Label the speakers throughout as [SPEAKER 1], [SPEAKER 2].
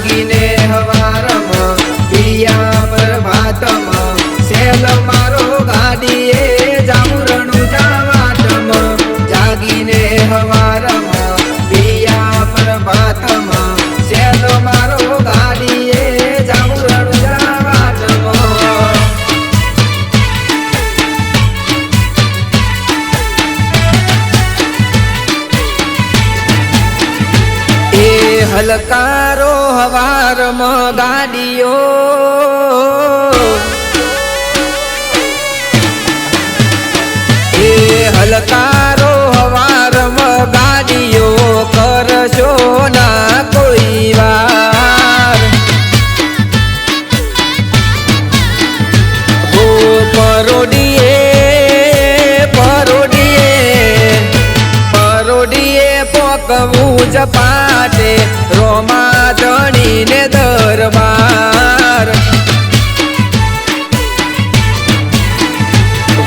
[SPEAKER 1] जागीने हवारमा पिया प्रभातमा सेल मारो गाडीए जाऊं रણુજા વાટમાં जागीने हवारमा पिया प्रभातमा सेल मारो गाडीए जाऊं रणुजा वाटમાં हलकारो हवार में गाड़ियो हलकारो हवार में गाड़ियो करशो ना कोई वार हो परोडिए परोडिए परोडिए पोकवू जपाटे रोमा धणी ने दरबार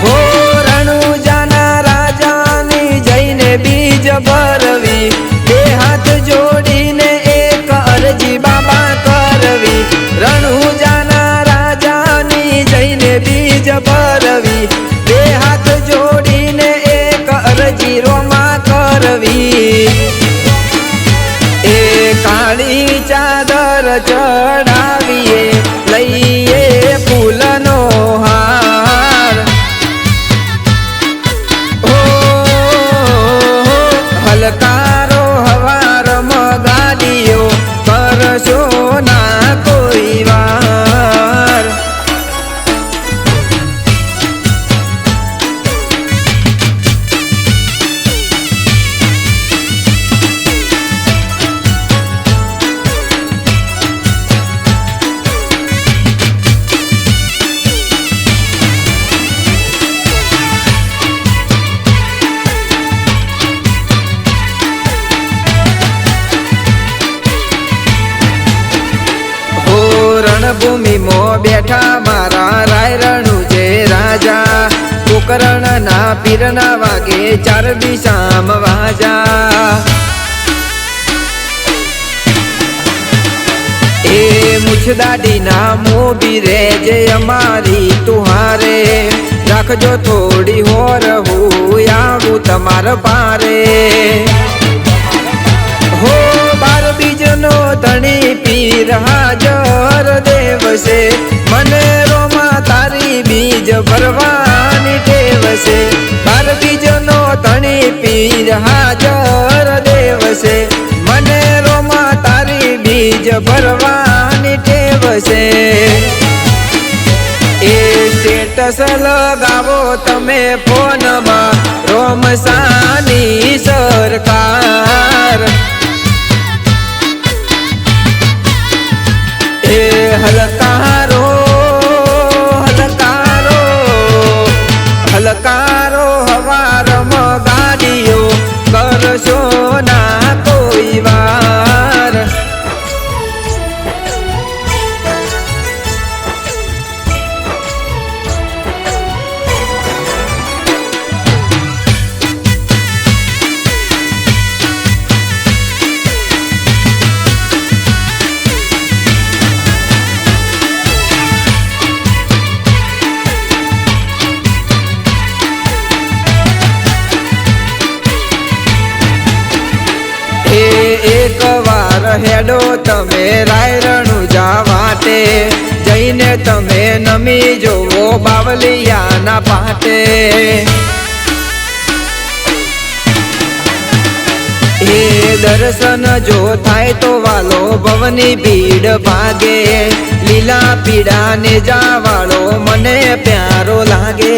[SPEAKER 1] हो રણુજાના રાજાની જઈને બીજ ભરવી બે હાથ જોડીને એક અરજી બાબા કરવી રણુજાના રાજાની જઈને બીજ ભરવી બે હાથ જોડીને એક અરજી રોમા કરવી काली चादर चढ़ावीए लईए फूलनो हार हो हलकारो हवार में गाड़ियो करशो ना कोई वार रणभूमि मो बैठा मारा राय रણુજે राजा कुकरण ना पीरना वागे चार दिशाम वाजा ए मुछदाडी ना मोबी रे जे अमारी तुहारे राखजो थोड़ी होर हूँ आगू तमार पारे हो बार बीजनो धणी पीर हाजर देव से मने रोमा तारी बीज भरवानी टेव से बार बीजनो धणी पीर हाजर देव से मने रोमा तारी बीज भरवानी टेव से ए स्टेटस लगावो तमे फोन में रोमसानी सरकार हलकारो हलकारो हलकारो हवार में गाड़ियो करशो ना कोई वार एक वार हेडो तमे राय रણુજા वाटे जईने तमे नमी जोवो बावलिया ना पाटे ए दर्शन जो थाय तो वालो भवनी भीड़ भागे लीला पीड़ा ने जावाळो मने प्यारो लागे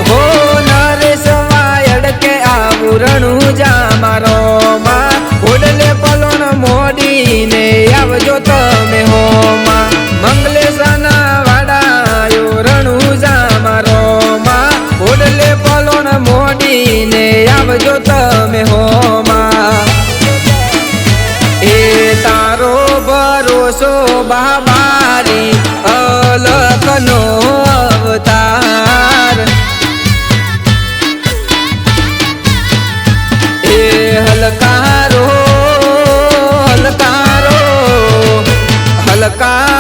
[SPEAKER 1] हो नरेश वायड़ के आવું રણુજા मारो मा ओडले पलोण मोडी ने आवजो तमे हो मा मंगलेशाना वाडायो रણુજા मारो मा ओडले पलोण मोडी ने आवजो तमे हो मा ए तारो भरोसो बाबारी अलखनो अवतार हलकारो દ્વાલકા